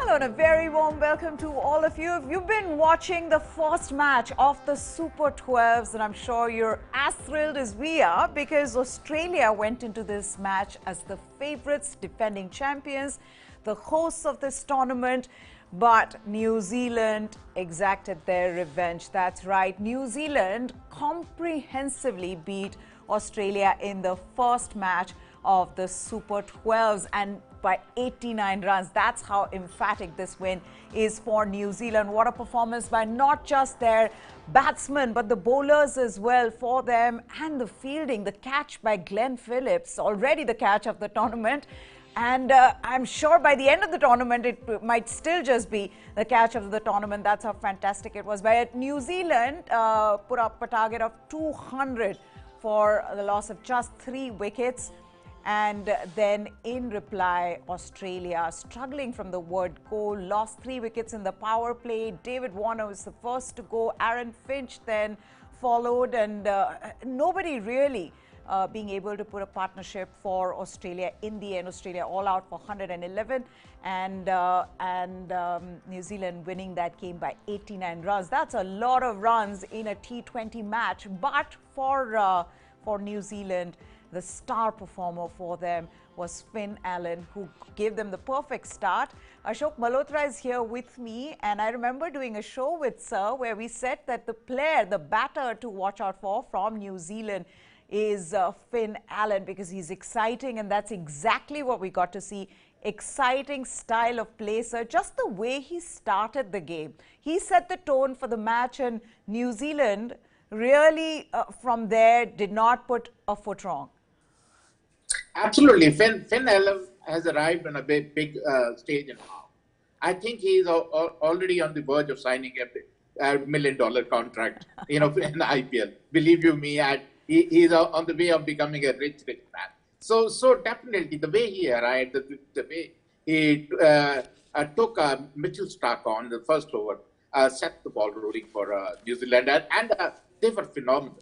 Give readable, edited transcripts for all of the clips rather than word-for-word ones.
Hello and a very warm welcome to all of you. If you've been watching the first match of the Super 12s, and I'm sure you're as thrilled as we are because Australia went into this match as the favourites, defending champions, the hosts of this tournament. But New Zealand exacted their revenge. That's right. New Zealand comprehensively beat Australia in the first match of the Super 12s and by 89 runs. That's how emphatic this win is for New Zealand. What a performance by not just their batsmen but the bowlers as well for them, and the fielding, the catch by Glenn Phillips, already the catch of the tournament. And I'm sure by the end of the tournament, it might still just be the catch of the tournament. That's how fantastic it was. But New Zealand put up a target of 200 for the loss of just 3 wickets. And then in reply, Australia, struggling from the word go, lost 3 wickets in the power play. David Warner was the first to go. Aaron Finch then followed, and nobody really being able to put a partnership for Australia in the end. Australia all out for 111 and New Zealand winning that game by 89 runs. That's a lot of runs in a T20 match. But for New Zealand, the star performer for them was Finn Allen, who gave them the perfect start. Ashok Malhotra is here with me, and I remember doing a show with Sir where we said that the batter to watch out for from New Zealand is Finn Allen, because he's exciting, and that's exactly what we got to see. Exciting style of play, sir. Just the way he started the game. He set the tone for the match, and New Zealand really from there did not put a foot wrong. Absolutely. Finn Allen has arrived on a big stage now. I think he's already on the verge of signing a $1 million contract, in IPL. Believe you me, he's on the way of becoming a rich man. So definitely the way he arrived, the way he took Mitchell Starc on the first over, set the ball rolling for New Zealand, and they were phenomenal.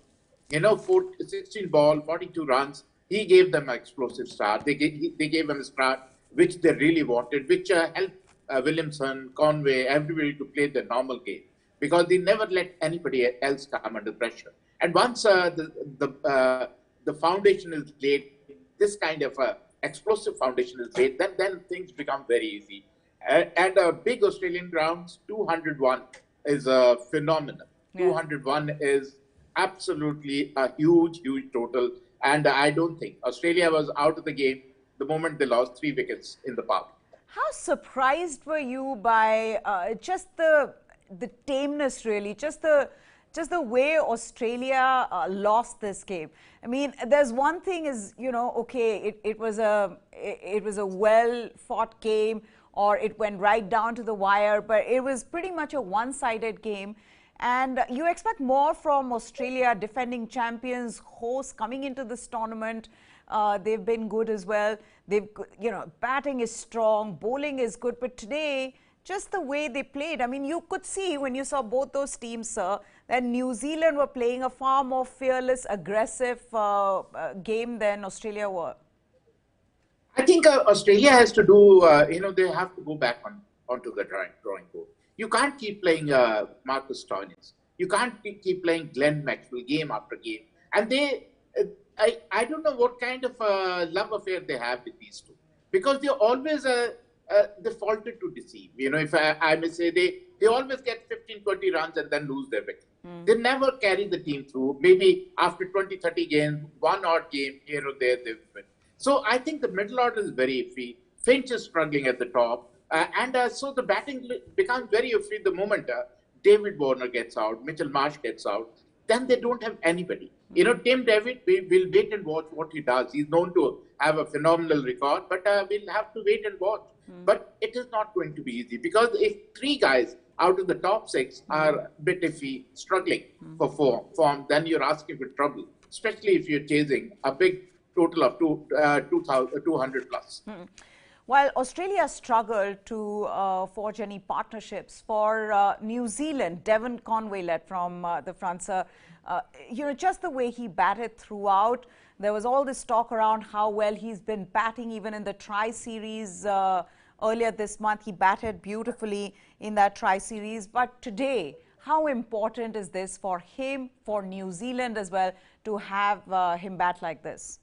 16 ball, 42 runs. He gave them an explosive start. They gave him a start which they really wanted, which helped Williamson, Conway, everybody to play the normal game, because they never let anybody else come under pressure. And once the foundation is laid, this kind of explosive foundation is laid, then things become very easy. And big Australian grounds, 201 is phenomenal. Yeah. 201 is absolutely a huge total. And I don't think Australia was out of the game the moment they lost 3 wickets in the park. How surprised were you by just the tameness, really, just the way Australia lost this game? I mean, there's one thing is, okay, it was a well-fought game, or it went right down to the wire, but it was pretty much a one-sided game. And you expect more from Australia, defending champions, hosts coming into this tournament. They've been good as well. They've, batting is strong, bowling is good. But today, just the way they played, I mean, you could see when you saw both those teams, sir, that New Zealand were playing a far more fearless, aggressive game than Australia were. I think Australia has to do, they have to go back onto the drawing board. You can't keep playing Marcus Stoinis. You can't keep playing Glenn Maxwell game after game. And I don't know what kind of love affair they have with these two, because they always defaulted to deceive. If I may say, they always get 15, 20 runs and then lose their wicket. They never carry the team through. Maybe after 20, 30 games, one odd game here or there, they win. So I think the middle order is very iffy. Finch is struggling at the top. So the batting becomes very iffy the moment David Warner gets out, Mitchell Marsh gets out. Then they don't have anybody. Tim David, we'll wait and watch what he does. He's known to have a phenomenal record, but we'll have to wait and watch. But it is not going to be easy, because if 3 guys out of the top 6 are a bit iffy, struggling for form, then you're asking for trouble, especially if you're chasing a big total of 200 plus. While Australia struggled to forge any partnerships, for New Zealand, Devon Conway led from the front, sir. Just the way he batted throughout, there was all this talk around how well he's been batting even in the tri-series earlier this month. He batted beautifully in that tri-series. But today, how important is this for him, for New Zealand as well, to have him bat like this?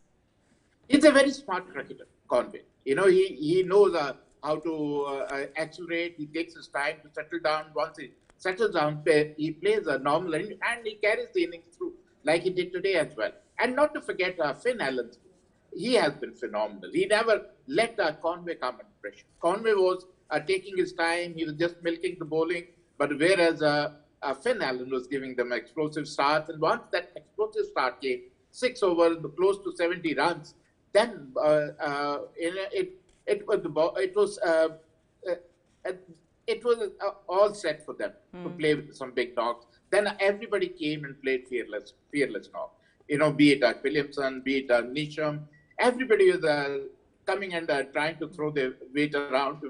He's a very smart cricketer, Conway. He knows how to accelerate. He takes his time to settle down. Once he settles down, he plays a normal and he carries the innings through like he did today as well. And not to forget Finn Allen. He has been phenomenal. He never let Conway come under pressure. Conway was taking his time. He was just milking the bowling. But whereas Finn Allen was giving them explosive starts, and once that explosive start came, 6 overs, close to 70 runs, then it was all set for them to play with some big dogs. Then everybody came and played fearless now. Be it Williamson, be it Nisham, everybody was coming and trying to throw their weight around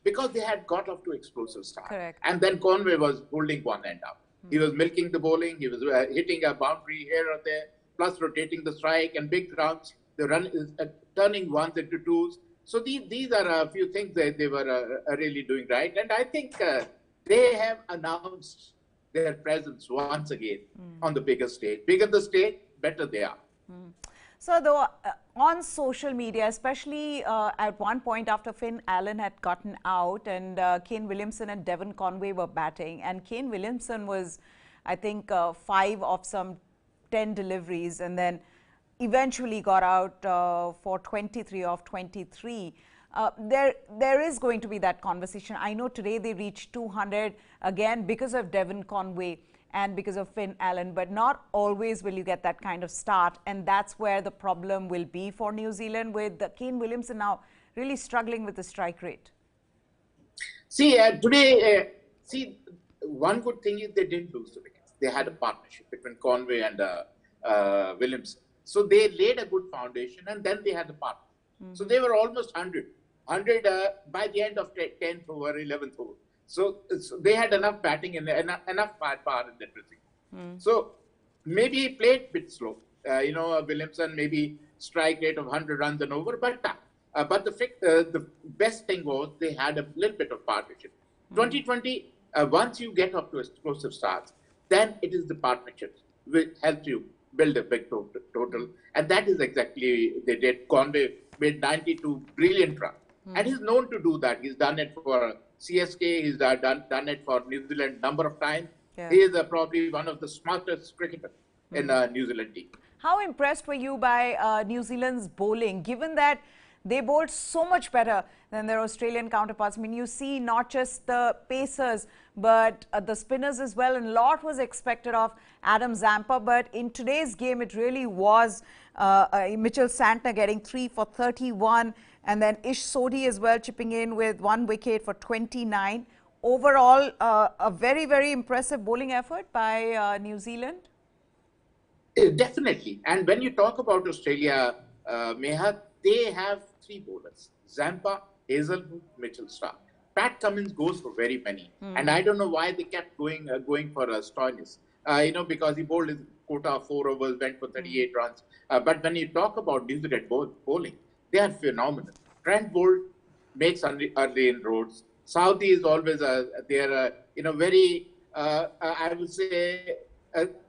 because they had got off to explosive start. Correct. And then Conway was holding one end up. He was milking the bowling. He was hitting a boundary here or there, plus rotating the strike and big rounds. The run is turning ones into twos. So these are a few things that they were really doing right. And I think they have announced their presence once again on the bigger stage. Bigger the stage, better they are. So though on social media, especially at one point after Finn Allen had gotten out and Kane Williamson and Devon Conway were batting, and Kane Williamson was, I think, 5 of some 10 deliveries, and then eventually got out for 23 of 23. There is going to be that conversation. I know today they reached 200 again because of Devon Conway and because of Finn Allen, but not always will you get that kind of start, and that's where the problem will be for New Zealand, with Kane Williamson now really struggling with the strike rate. See, today, one good thing is they didn't lose the wickets. They had a partnership between Conway and Williamson. So they laid a good foundation, and then they had the partner. So they were almost 100 by the end of 10th over, 11th over. So they had enough batting and enough firepower in that dressing. So maybe he played a bit slow. Williamson maybe strike rate of 100 runs and over, but the best thing was they had a little bit of partnership. 2020, once you get up to explosive starts, then it is the partnerships which help you build a big total. And that is exactly they did. Conway made 92 brilliant runs. And he's known to do that. He's done it for CSK. He's done it for New Zealand number of times. Yeah. He is probably one of the smartest cricketers in New Zealand team. How impressed were you by New Zealand's bowling, given that they bowled so much better than their Australian counterparts? I mean, you see not just the pacers, but the spinners as well. And a lot was expected of Adam Zampa. But in today's game, it really was Mitchell Santner getting 3 for 31. And then Ish Sodhi as well chipping in with 1 wicket for 29. Overall, a very, very impressive bowling effort by New Zealand. Definitely. And when you talk about Australia, Meha, they have 3 bowlers: Zampa, Hazelwood, Mitchell Starc. Pat Cummins goes for very many. And I don't know why they kept going for Stoinis. Because he bowled his quota of 4 overs, went for 38 runs. But when you talk about New Zealand bowling, they are phenomenal. Trent Boult makes early inroads. Southee is always very, I would say,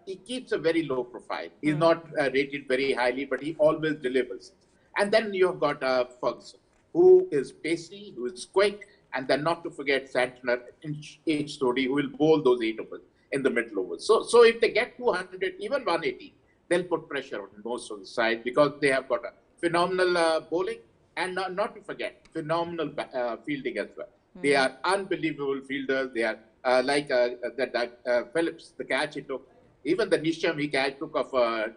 he keeps a very low profile. He's not rated very highly, but he always delivers. And then you've got Ferguson, who is pacey, who is quick, and then not to forget Santner and H. Sodhi, who will bowl those 8 overs in the middle overs. So if they get 200, even 180, they'll put pressure on most of the side because they have got a phenomenal bowling and not to forget, phenomenal fielding as well. They are unbelievable fielders. They are like Phillips, the catch he took. Even the Nisham he took of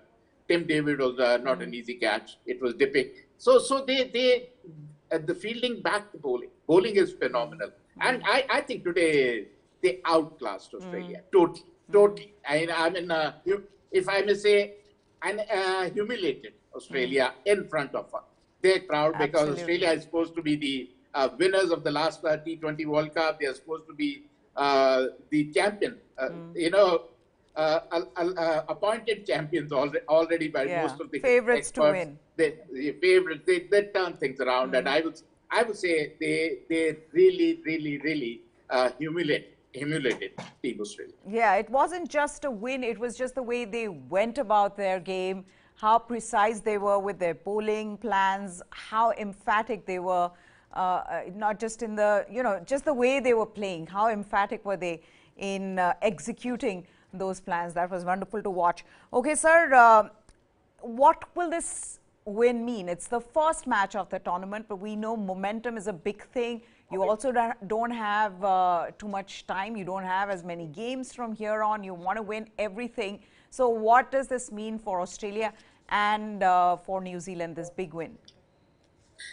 Tim David was not an easy catch. It was dipping. So they the fielding back the bowling. Bowling is phenomenal. And I think today they outclassed Australia. Totally. I mean, if I may say, and humiliated Australia in front of their crowd. Absolutely. Because Australia is supposed to be the winners of the last T20 World Cup. They are supposed to be the champion. Appointed champions already by most of the favorites experts. To win. They turn things around, and I would say they really humiliated Team Australia. Yeah, it wasn't just a win, it was just the way they went about their game, how precise they were with their bowling plans, how emphatic they were, not just in the, just the way they were playing, how emphatic were they in executing those plans. That was wonderful to watch. Okay, sir, what will this win mean? It's the first match of the tournament, but we know momentum is a big thing. You also don't have too much time. You don't have as many games from here on. You want to win everything. So what does this mean for Australia and for New Zealand, this big win?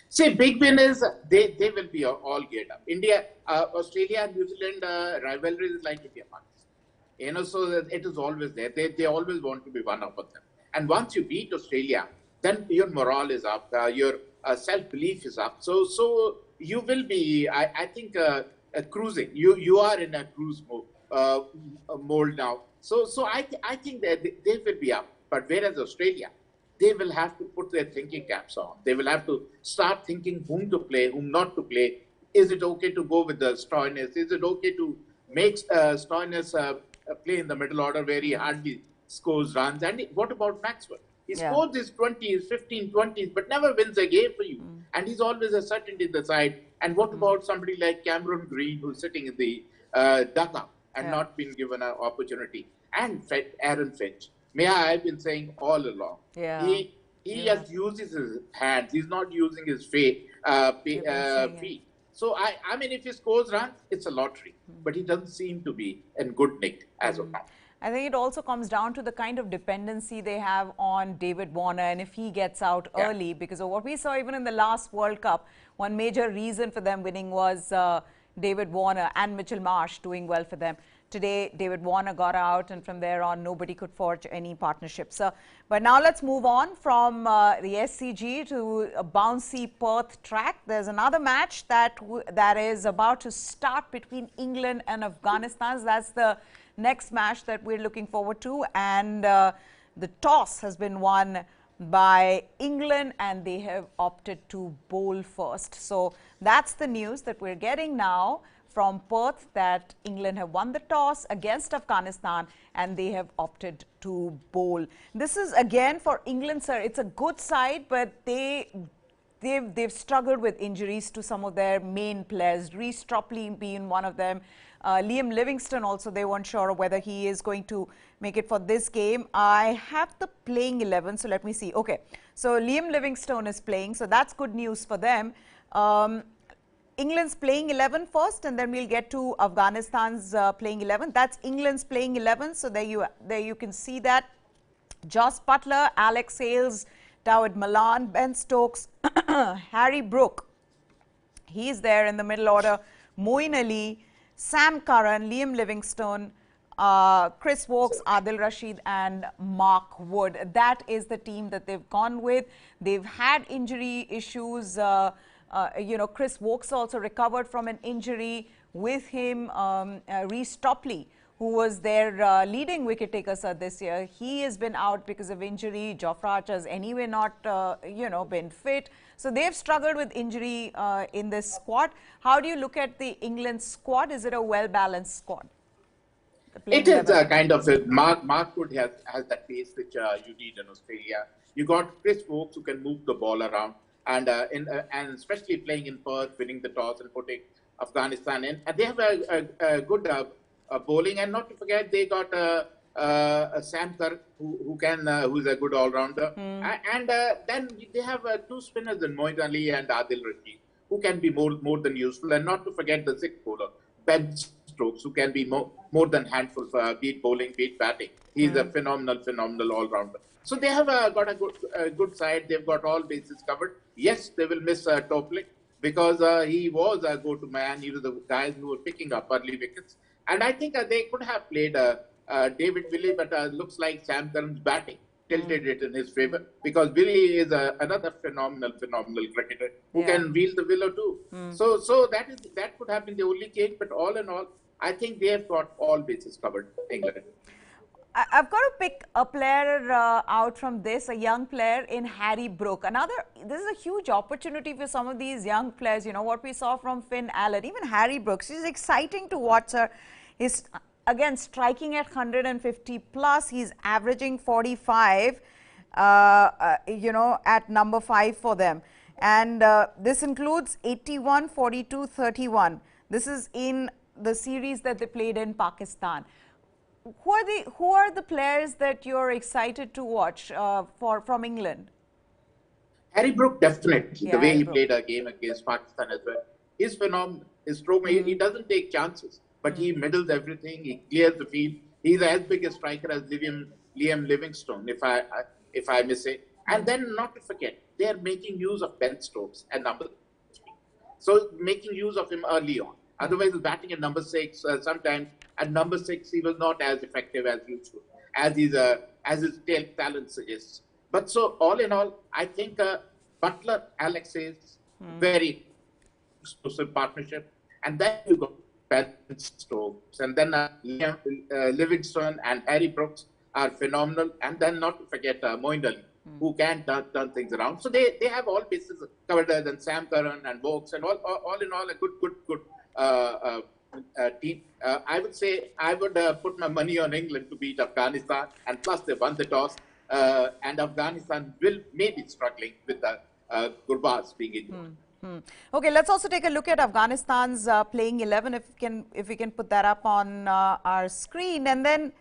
See, big win is they will be all geared up. India, Australia and New Zealand rivalry is like India Pakistan. So it is always there. They always want to be one up of them. And once you beat Australia, then your morale is up, your self-belief is up. So you will be, I think, cruising. You are in a cruise mode now. So I think that they will be up. But whereas Australia, they will have to put their thinking caps on. They will have to start thinking whom to play, whom not to play. Is it okay to go with the Stoinis? Is it okay to make Stoinis play in the middle order where he hardly scores runs? And what about Maxwell? He scores his 20s, 15, 20s, but never wins a game for you. And he's always a certainty in the side. And what about somebody like Cameron Green, who's sitting in the dugout and not been given an opportunity? And Aaron Finch. I've been saying all along. He just uses his hands. He's not using his feet. So, I mean, if he scores runs, it's a lottery. But he doesn't seem to be in good nick as of now. I think it also comes down to the kind of dependency they have on David Warner, and if he gets out early, because of what we saw even in the last World Cup, one major reason for them winning was David Warner and Mitchell Marsh doing well for them. Today, David Warner got out, and from there on, nobody could forge any partnerships. But now let's move on from the SCG to a bouncy Perth track. There's another match that is about to start between England and Afghanistan. So that's the next match that we're looking forward to. And the toss has been won by England, and they have opted to bowl first. So that's the news that we're getting now from Perth, that England have won the toss against Afghanistan and they have opted to bowl. This is again for England, sir. It's a good side, but they've struggled with injuries to some of their main players. Reece Topley being one of them. Liam Livingstone also, they weren't sure whether he is going to make it for this game. I have the playing 11, so let me see. Okay, so Liam Livingstone is playing, so that's good news for them. England's playing 11 first, and then we'll get to Afghanistan's playing 11. That's England's playing 11. So there you can see that. Jos Buttler, Alex Hales, David Malan, Ben Stokes, Harry Brook. He's there in the middle order. Moeen Ali, Sam Curran, Liam Livingstone, Chris Wokes, Adil Rashid and Mark Wood. That is the team that they've gone with. They've had injury issues. Chris Wokes also recovered from an injury. With him, Reece Topley, who was their leading wicket taker this year, he has been out because of injury. Jofra Archer's anyway not, been fit. So they've struggled with injury in this squad. How do you look at the England squad? Is it a well-balanced squad? It is a kind of a Mark Wood has that pace which you need in Australia. You got Chris Wokes who can move the ball around. And especially playing in Perth, winning the toss and putting Afghanistan in. And they have a good bowling. And not to forget, they got Sam Kerr, who's a good all-rounder. And then they have two spinners in Moeen Ali and Adil Rashid, who can be more than useful. And not to forget the sixth bowler, Ben Stokes, who can be more than handful for beat bowling, beat batting. He's a phenomenal all-rounder. So they have got a good side. They've got all bases covered. Yes, they will miss Topley because he was a go-to man. He was the guys who were picking up early wickets. And I think they could have played David Willey, but looks like Sam Curran's batting tilted it in his favor because Willey is another phenomenal cricketer who can wield the willow too. So that could have been the only change. But all in all, I think they have got all bases covered, England. I've got to pick a player out from this, a young player in Harry Brook. This is a huge opportunity for some of these young players. You know, what we saw from Finn Allen, even Harry Brooks, she's exciting to watch her. He's, again, striking at 150 plus. He's averaging 45, you know, at number 5 for them. And this includes 81, 42, 31. This is in the series that they played in Pakistan. Who are the players that you're excited to watch from England? Harry Brook, definitely. Yeah, The way Harry he Brook. played a game against Pakistan as well. He's phenomenal. His stroke, he doesn't take chances, but he middles everything. He clears the field. He's as big a striker as Liam Livingstone, if I may say. And then not to forget, they are making use of Ben Stokes at number 3. So making use of him early on. Otherwise, batting at number 6, sometimes at number 6, he was not as effective as usual, as his talent suggests. But so all in all, I think Butler, Alex is very exclusive partnership. And then you go Ben Stokes. And then Livingston and Harry Brooks are phenomenal. And then not to forget Moeen Ali, who can turn things around. So they have all bases covered, than Sam Curran and Vokes, and all in all a good team. I would say I would put my money on England to beat Afghanistan, and plus they won the toss, and Afghanistan will maybe struggling with the Gurbaz being injured. Okay, let's also take a look at Afghanistan's playing 11, if we can put that up on our screen. And then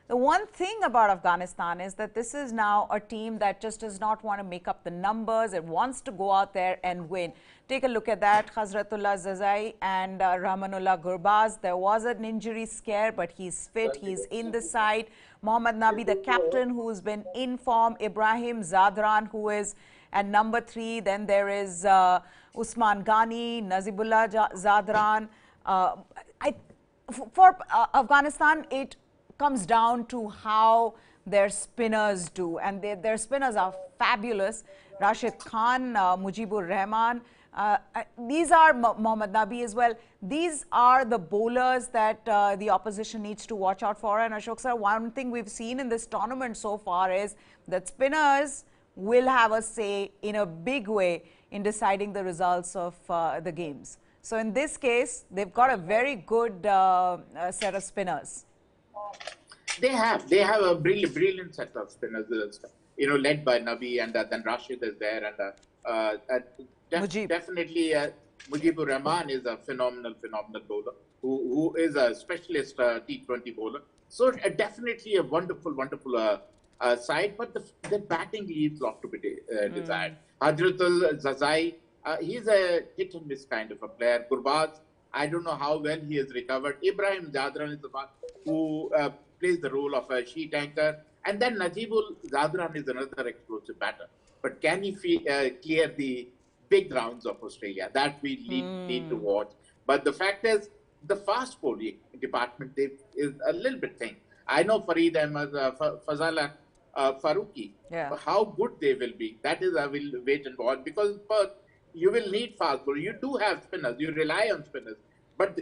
the one thing about Afghanistan is that this is now a team that just does not want to make up the numbers. It wants to go out there and win. Take a look at that. Hazratullah Zazai and Rahmanullah Gurbaz. There was an injury scare, but he's fit. He's in the side. Mohammad Nabi, the captain, who's been in form. Ibrahim Zadran, who is at number 3. Then there is Usman Ghani, Nazibullah Zadran. For Afghanistan, it comes down to how their spinners do, and their spinners are fabulous. Rashid Khan, Mujibur Rahman, these are Mohammad Nabi as well. These are the bowlers that the opposition needs to watch out for. And Ashok sir, one thing we've seen in this tournament so far is that spinners will have a say in a big way in deciding the results of the games. So in this case, they've got a very good set of spinners. They have a brilliant set of spinners, led by Nabi, and then Rashid is there, and definitely Mujibur Rahman is a phenomenal bowler who is a specialist T20 bowler. So definitely a wonderful side, but the batting leaves a lot to be desired. Hazratul Zazai, he's a hit and miss kind of a player. Gurbaz, I don't know how well he has recovered. Ibrahim Zadran is the one who plays the role of a sheet anchor. And then Najibul Zadran is another explosive batter. But can he clear the big rounds of Australia? That we need to watch. But the fact is, the fast bowling department is a little bit thin. I know Fareed Ahmed, Fazala Farooqi, how good they will be. That is, I will wait and watch, because you will need fast bowling. You do have spinners. You rely on spinners. But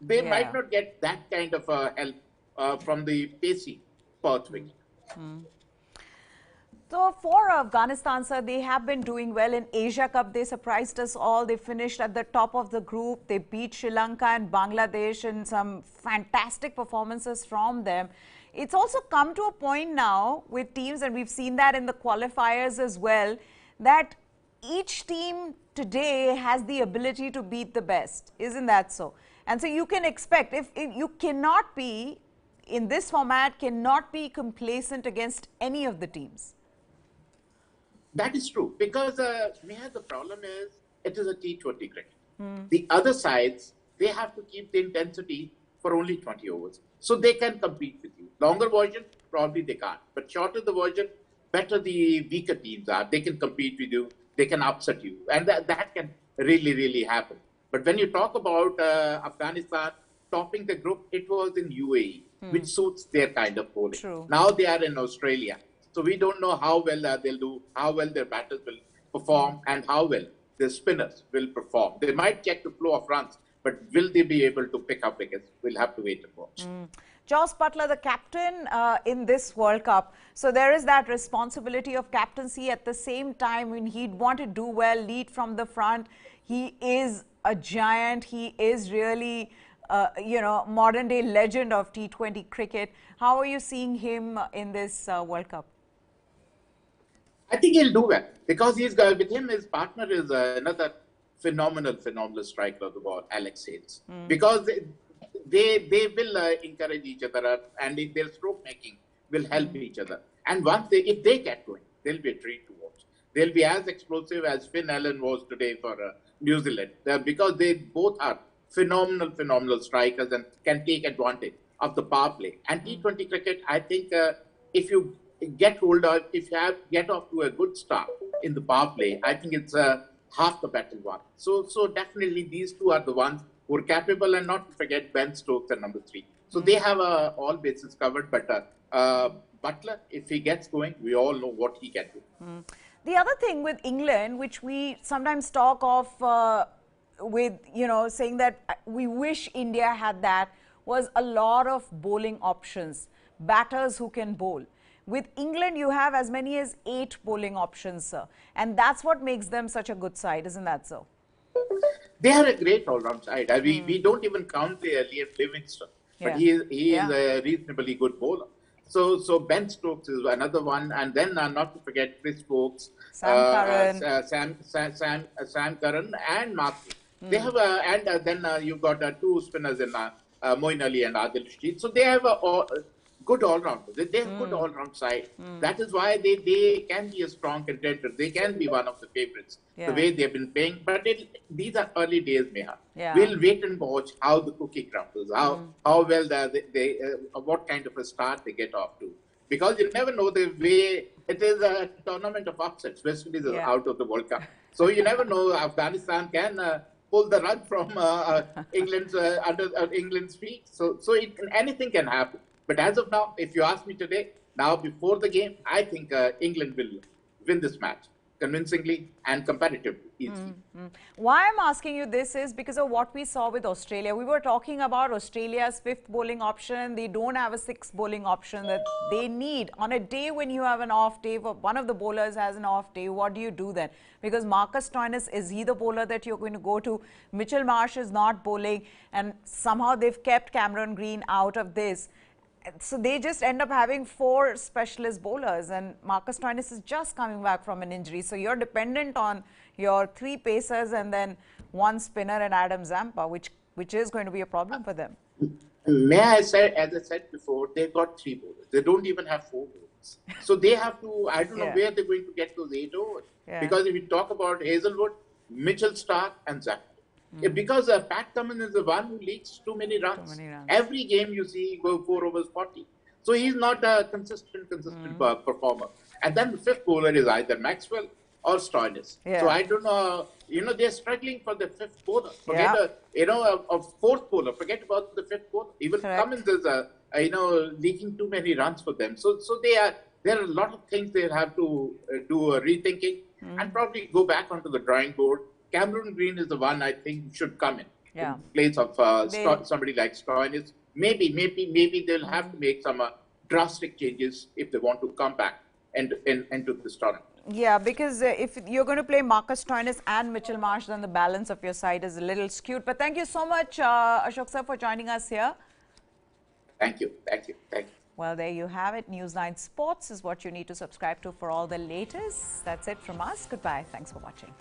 they might not get that kind of help from the pacey Perth wicket. So for Afghanistan, sir, they have been doing well in Asia Cup. They surprised us all. They finished at the top of the group. They beat Sri Lanka and Bangladesh in some fantastic performances from them. It's also come to a point now with teams, and we've seen that in the qualifiers as well, that each team today has the ability to beat the best. Isn't that so? And so you can expect, if you cannot be, in this format, cannot be complacent against any of the teams. That is true, because the problem is it is a T20 cricket. The other sides, they have to keep the intensity for only 20 overs. So they can compete with you. Longer version, probably they can't. But shorter the version, better the weaker teams are. They can compete with you. They can upset you. And that can really happen. But when you talk about Afghanistan topping the group, it was in UAE, which suits their kind of bowling. True. Now they are in Australia. So we don't know how well they'll do, how well their batters will perform, and how well the spinners will perform. They might check the flow of runs, But will they be able to pick up wickets? We'll have to wait and watch. Jos Buttler, the captain in this World Cup. So there is that responsibility of captaincy. At the same time, when he'd want to do well, lead from the front, he is a giant. He is really, modern day legend of T20 cricket. How are you seeing him in this World Cup? I think he'll do well because he's got with him. His partner is another phenomenal striker of the ball, Alex Hales. Because they will encourage each other, and their stroke making will help each other. And if they get going, they'll be a treat to watch. They'll be as explosive as Finn Allen was today for New Zealand, because they both are phenomenal strikers and can take advantage of the power play. And T20 cricket, I think, if you get off to a good start in the power play, I think it's half the battle won. So definitely these two are the ones who are capable, and not to forget Ben Stokes at number 3. So they have all bases covered. But Buttler, if he gets going, we all know what he can do. The other thing with England, which we sometimes talk of saying that we wish India had that, was a lot of bowling options, batters who can bowl. With England, you have as many as 8 bowling options, sir. And that's what makes them such a good side, isn't that so? They are a great all-round side. We don't even count Liam Livingstone, but he is a reasonably good bowler. So Ben Stokes is another one, and then not to forget Chris Stokes, Sam Curran, and Markey. They have then you've got 2 spinners in Moeen Ali and Adil Rashid. So they have good all-round. They have good all-round side. That is why they can be a strong contender. They can be one of the favorites, the way they've been playing. But these are early days, Neha. We'll wait and watch how the cookie crumbles, how well what kind of a start they get off to. Because you never know the way. It is a tournament of upsets. West Indies is out of the World Cup. So you never know. Afghanistan can pull the rug from England's under England's feet. So anything can happen. But as of now, if you ask me today, now before the game, I think England will win this match convincingly and competitively. Easily. Why I'm asking you this is because of what we saw with Australia. We were talking about Australia's 5th bowling option. They don't have a 6th bowling option that they need. On a day when you have an off day, one of the bowlers has an off day, what do you do then? Because Marcus Stoinis, is he the bowler that you're going to go to? Mitchell Marsh is not bowling, and somehow they've kept Cameron Green out of this. So they just end up having 4 specialist bowlers, and Marcus Stoinis is just coming back from an injury. So you're dependent on your 3 pacers and then 1 spinner and Adam Zampa, which is going to be a problem for them. May I say, as I said before, they've got 3 bowlers. They don't even have 4 bowlers. So they have to, I don't know where they're going to get those 8 overs. Because if you talk about Hazelwood, Mitchell Starc and Zampa. Because Pat Cummins is the one who leaks too many runs. Every game you see go 4 overs 40. So he's not a consistent performer. And then the 5th bowler is either Maxwell or Stoinis. So I don't know. They're struggling for the 5th bowler. Forget a 4th bowler. Forget about the 5th bowler. Even Cummins is leaking too many runs for them. So there are a lot of things they have to do rethinking and probably go back onto the drawing board. Cameron Green is the one I think should come in place of somebody like Stoinis. Maybe they'll have to make some drastic changes if they want to come back into this tournament. Yeah, because if you're going to play Marcus Stoinis and Mitchell Marsh, then the balance of your side is a little skewed. But thank you so much, Ashok sir, for joining us here. Thank you. Well, there you have it. News 9 Sports is what you need to subscribe to for all the latest. That's it from us. Goodbye. Thanks for watching.